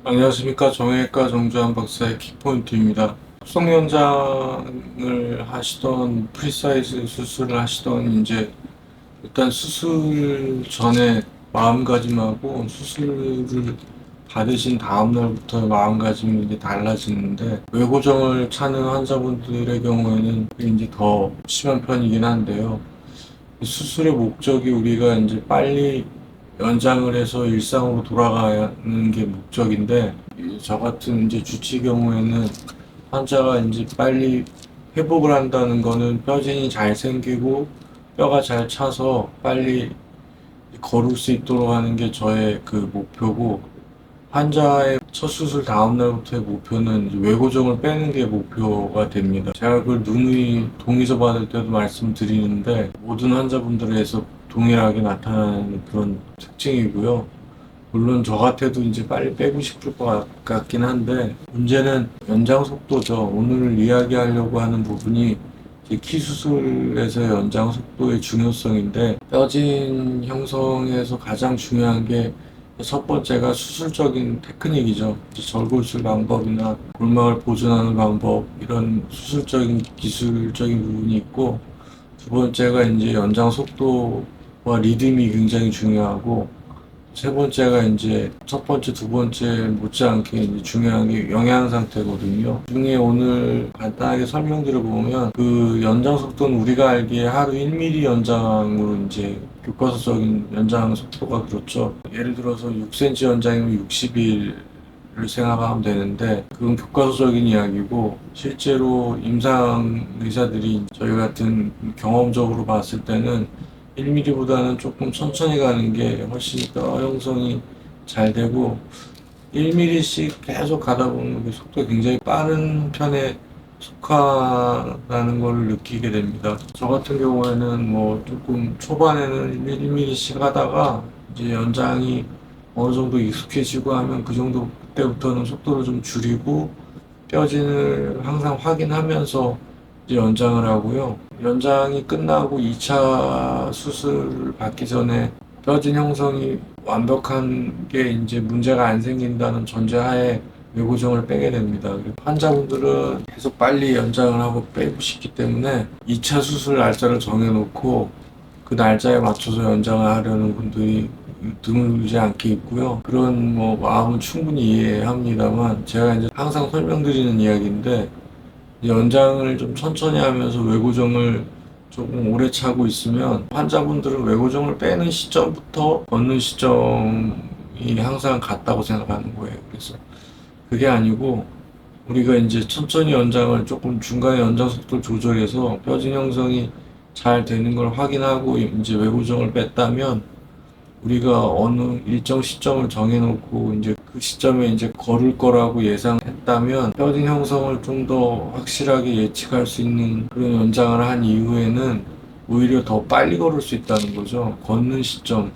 안녕하십니까. 정형외과 정주환 박사의 키포인트입니다. 합성 연장을 하시던 프리사이즈 수술을 하시던 이제 일단 수술 전에 마음가짐하고 수술을 받으신 다음 날부터 마음가짐이 이제 달라지는데, 외고정을 찾는 환자분들의 경우에는 그게 이제 더 심한 편이긴 한데요. 수술의 목적이 우리가 이제 빨리 연장을 해서 일상으로 돌아가는 게 목적인데, 저 같은 이제 주치 경우에는 환자가 이제 빨리 회복을 한다는 거는 뼈진이 잘 생기고 뼈가 잘 차서 빨리 걸을 수 있도록 하는 게 저의 그 목표고, 환자의 첫 수술 다음 날부터의 목표는 이제 외고정을 빼는 게 목표가 됩니다. 제가 그걸 누누이 동의서 받을 때도 말씀드리는데, 모든 환자분들에서 동일하게 나타나는 그런 특징이고요. 물론 저 같아도 이제 빨리 빼고 싶을 것 같긴 한데, 문제는 연장 속도죠. 오늘 이야기하려고 하는 부분이 이제 키 수술에서의 연장 속도의 중요성인데, 뼈진 형성에서 가장 중요한 게 첫 번째가 수술적인 테크닉이죠. 절골술 방법이나 골막을 보존하는 방법, 이런 수술적인 기술적인 부분이 있고, 두 번째가 이제 연장 속도와 리듬이 굉장히 중요하고, 세 번째가 이제 첫 번째, 두 번째 못지않게 이제 중요한 게 영양 상태거든요. 그 중에 오늘 간단하게 설명드려 보면, 그 연장 속도는 우리가 알기에 하루 1mm 연장으로 이제 교과서적인 연장 속도가 그렇죠. 예를 들어서 6cm 연장이면 60일을 생각하면 되는데, 그건 교과서적인 이야기고, 실제로 임상 의사들이 저희 같은 경험적으로 봤을 때는 1mm보다는 조금 천천히 가는 게 훨씬 뼈 형성이 잘 되고, 1mm씩 계속 가다 보면 그 속도가 굉장히 빠른 편에 속하다는 걸 느끼게 됩니다. 저 같은 경우에는 뭐 조금 초반에는 1mm씩 하다가 이제 연장이 어느 정도 익숙해지고 하면 그 정도, 그때부터는 속도를 좀 줄이고 뼈진을 항상 확인하면서 이제 연장을 하고요. 연장이 끝나고 2차 수술을 받기 전에 뼈진 형성이 완벽한 게 이제 문제가 안 생긴다는 전제하에 외고정을 빼게 됩니다. 환자분들은 계속 빨리 연장을 하고 빼고 싶기 때문에 2차 수술 날짜를 정해놓고 그 날짜에 맞춰서 연장을 하려는 분들이 드물지 않게 있고요. 그런 뭐 마음은 충분히 이해합니다만, 제가 이제 항상 설명드리는 이야기인데, 연장을 좀 천천히 하면서 외고정을 조금 오래 차고 있으면 환자분들은 외고정을 빼는 시점부터 걷는 시점이 항상 같다고 생각하는 거예요. 그래서 그게 아니고, 우리가 이제 천천히 연장을 조금 중간에 연장 속도를 조절해서 뼈진 형성이 잘 되는 걸 확인하고 이제 외고정을 뺐다면, 우리가 어느 일정 시점을 정해놓고 이제 그 시점에 이제 걸을 거라고 예상했다면, 뼈진 형성을 좀 더 확실하게 예측할 수 있는 그런 연장을 한 이후에는 오히려 더 빨리 걸을 수 있다는 거죠. 걷는 시점.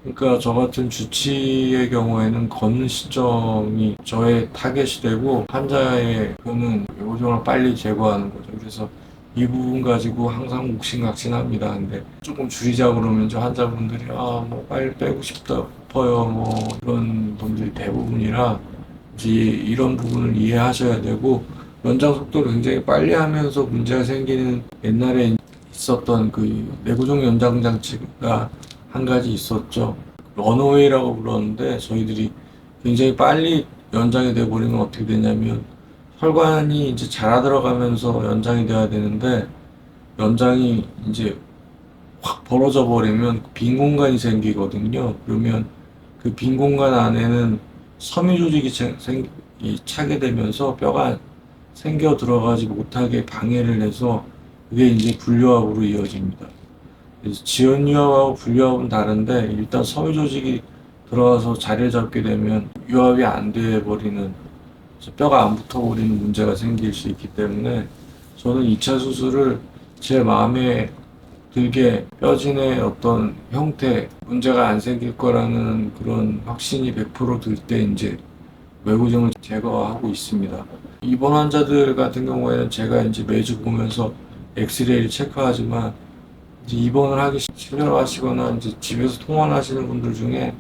그러니까 저 같은 주치의 경우에는 걷는 시점이 저의 타겟이 되고, 환자의 그는 요정을 빨리 제거하는 거죠. 그래서 이 부분 가지고 항상 옥신각신합니다. 근데 조금 줄이자 그러면 저 환자분들이 뭐 빨리 빼고 싶어요 뭐 이런 분들이 대부분이라, 이제 이런 부분을 이해하셔야 되고, 연장 속도를 굉장히 빨리 하면서 문제가 생기는, 옛날에 있었던 그 내구종 연장 장치가 한 가지 있었죠. 런어웨이라고 불렀는데, 저희들이 굉장히 빨리 연장이 돼 버리면 어떻게 되냐면, 혈관이 이제 자라 들어가면서 연장이 돼야 되는데, 연장이 이제 확 벌어져 버리면 빈 공간이 생기거든요. 그러면 그 빈 공간 안에는 섬유 조직이 차게 되면서 뼈가 생겨 들어가지 못하게 방해를 해서 그게 이제 분류압으로 이어집니다. 그래서 지연유압하고 분류압은 다른데, 일단 섬유 조직이 들어가서 자리를 잡게 되면 유압이 안 돼 버리는, 뼈가 안 붙어 버리는 문제가 생길 수 있기 때문에, 저는 2차 수술을 제 마음에 들게 뼈진의 어떤 형태, 문제가 안 생길 거라는 그런 확신이 100% 들 때 이제 외고정을 제거하고 있습니다. 입원 환자들 같은 경우에는 제가 이제 매주 보면서 엑스레이를 체크하지만, 이제 입원을 하기 싫어하시거나 이제 집에서 통원하시는 분들 중에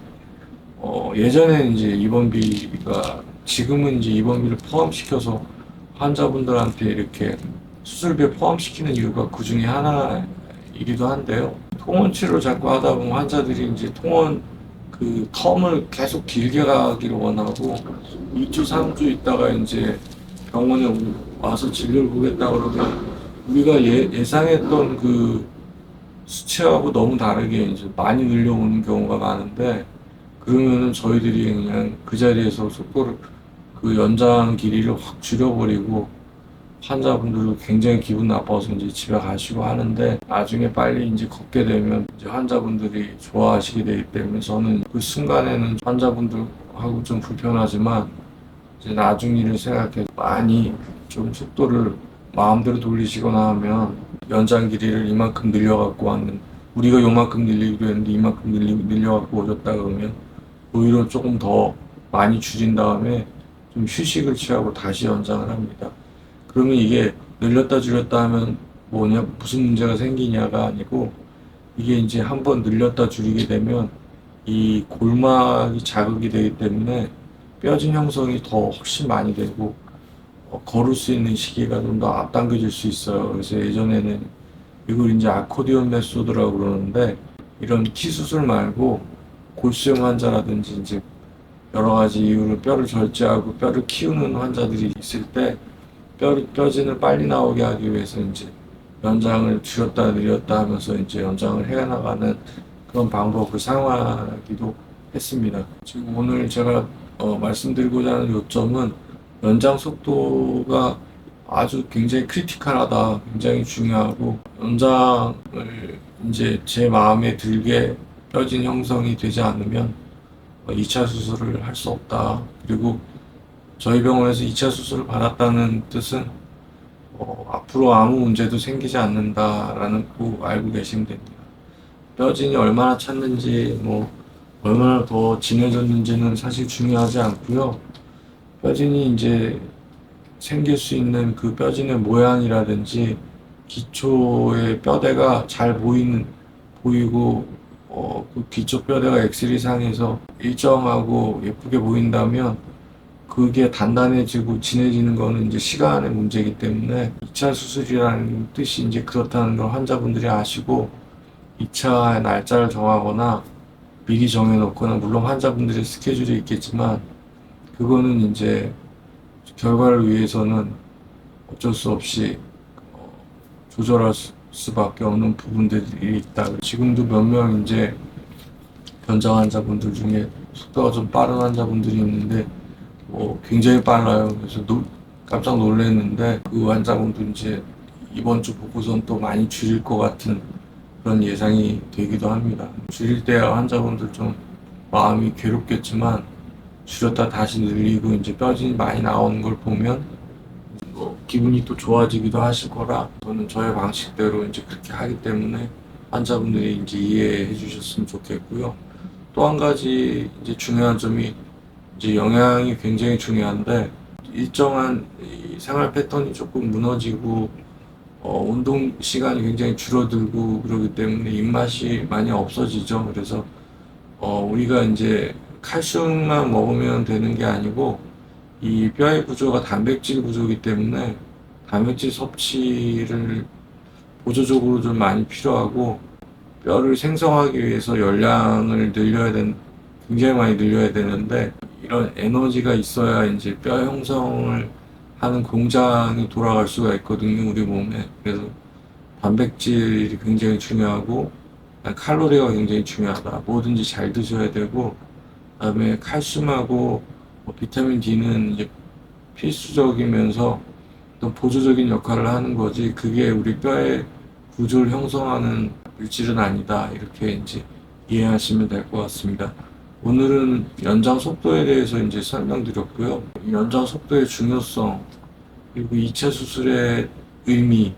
예전에는 이제 입원비가 지금은 이제 입원비를 포함시켜서 환자분들한테 이렇게 수술비에 포함시키는 이유가 그 중에 하나이기도 한데요. 통원 치료를 자꾸 하다 보면 환자들이 이제 통원 그 텀을 계속 길게 가기를 원하고 2주, 3주 있다가 이제 병원에 와서 진료를 보겠다 그러면 우리가 예상했던 그 수치하고 너무 다르게 이제 많이 늘려오는 경우가 많은데 그러면은 저희들이 그냥 그 자리에서 속도를 그 연장 길이를 확 줄여버리고 환자분들도 굉장히 기분 나빠서 이제 집에 가시고 하는데 나중에 빨리 이제 걷게 되면 이제 환자분들이 좋아하시게 되기 때문에 저는 그 순간에는 환자분들하고 좀 불편하지만 이제 나중 일을 생각해서 많이 좀 속도를 마음대로 돌리시거나 하면 연장 길이를 이만큼 늘려갖고 왔는 우리가 요만큼 늘리기로 했는데 이만큼 늘려갖고 오셨다 그러면 오히려 조금 더 많이 줄인 다음에 좀 휴식을 취하고 다시 연장을 합니다. 그러면 이게 늘렸다 줄였다 하면 뭐냐, 무슨 문제가 생기냐가 아니고 이게 이제 한번 늘렸다 줄이게 되면 이 골막이 자극이 되기 때문에 뼈진 형성이 더 훨씬 많이 되고 걸을 수 있는 시기가 좀 더 앞당겨질 수 있어요. 그래서 예전에는 이걸 이제 아코디언 메소드라고 그러는데 이런 키 수술 말고 골수염 환자라든지 이제 여러 가지 이유로 뼈를 절제하고 뼈를 키우는 환자들이 있을 때 뼈진을 빨리 나오게 하기 위해서 이제 연장을 줄였다 늘렸다 하면서 이제 연장을 해 나가는 그런 방법을 사용하기도 했습니다. 지금 오늘 제가 말씀드리고자 하는 요점은 연장 속도가 아주 굉장히 크리티컬하다, 굉장히 중요하고 연장을 이제 제 마음에 들게 뼈진 형성이 되지 않으면 2차 수술을 할 수 없다. 그리고 저희 병원에서 2차 수술을 받았다는 뜻은 앞으로 아무 문제도 생기지 않는다라는 거 알고 계시면 됩니다. 뼈진이 얼마나 찼는지 뭐 얼마나 더 진해졌는지는 사실 중요하지 않고요. 뼈진이 이제 생길 수 있는 그 뼈진의 모양이라든지 기초의 뼈대가 잘 보이고 그 기초 뼈대가 엑스레이 상에서 일정하고 예쁘게 보인다면 그게 단단해지고 진해지는 거는 이제 시간의 문제이기 때문에 2차 수술이라는 뜻이 이제 그렇다는 걸 환자분들이 아시고 2차 날짜를 정하거나 미리 정해놓거나 물론 환자분들의 스케줄이 있겠지만 그거는 이제 결과를 위해서는 어쩔 수 없이 조절할 수밖에 없는 부분들이 있다. 지금도 몇 명 이제 변장 환자분들 중에 속도가 좀 빠른 환자분들이 있는데 굉장히 빨라요. 그래서 깜짝 놀랐는데 그 환자분도 이제 이번 주 보고선 또 많이 줄일 것 같은 그런 예상이 되기도 합니다. 줄일 때야 환자분들 좀 마음이 괴롭겠지만 줄였다 다시 늘리고 이제 뼈진이 많이 나오는 걸 보면 기분이 또 좋아지기도 하실 거라 저는 저의 방식대로 이제 그렇게 하기 때문에 환자분들이 이제 이해해 주셨으면 좋겠고요. 또 한 가지 이제 중요한 점이 이제 영양이 굉장히 중요한데 일정한 이 생활 패턴이 조금 무너지고 운동 시간이 굉장히 줄어들고 그러기 때문에 입맛이 많이 없어지죠. 그래서 우리가 이제 칼슘만 먹으면 되는 게 아니고 이 뼈의 구조가 단백질 구조이기 때문에 단백질 섭취를 보조적으로 좀 많이 필요하고 뼈를 생성하기 위해서 열량을 굉장히 많이 늘려야 되는데 이런 에너지가 있어야 이제 뼈 형성을 하는 공장이 돌아갈 수가 있거든요, 우리 몸에. 그래서 단백질이 굉장히 중요하고 칼로리가 굉장히 중요하다. 뭐든지 잘 드셔야 되고 그다음에 칼슘하고 비타민 D는 이제 필수적이면서 또 보조적인 역할을 하는 거지 그게 우리 뼈의 구조를 형성하는 물질은 아니다. 이렇게 이제 이해하시면 될 것 같습니다. 오늘은 연장 속도에 대해서 이제 설명드렸고요. 연장 속도의 중요성, 그리고 2차 수술의 의미,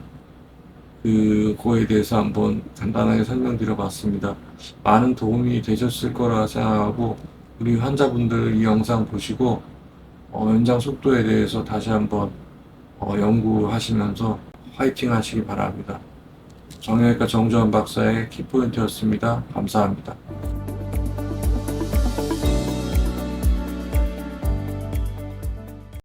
그거에 대해서 한번 간단하게 설명드려 봤습니다. 많은 도움이 되셨을 거라 생각하고, 우리 환자분들 이 영상 보시고, 연장 속도에 대해서 다시 한번 연구하시면서 화이팅 하시기 바랍니다. 정형외과 정주환 박사의 키포인트였습니다. 감사합니다.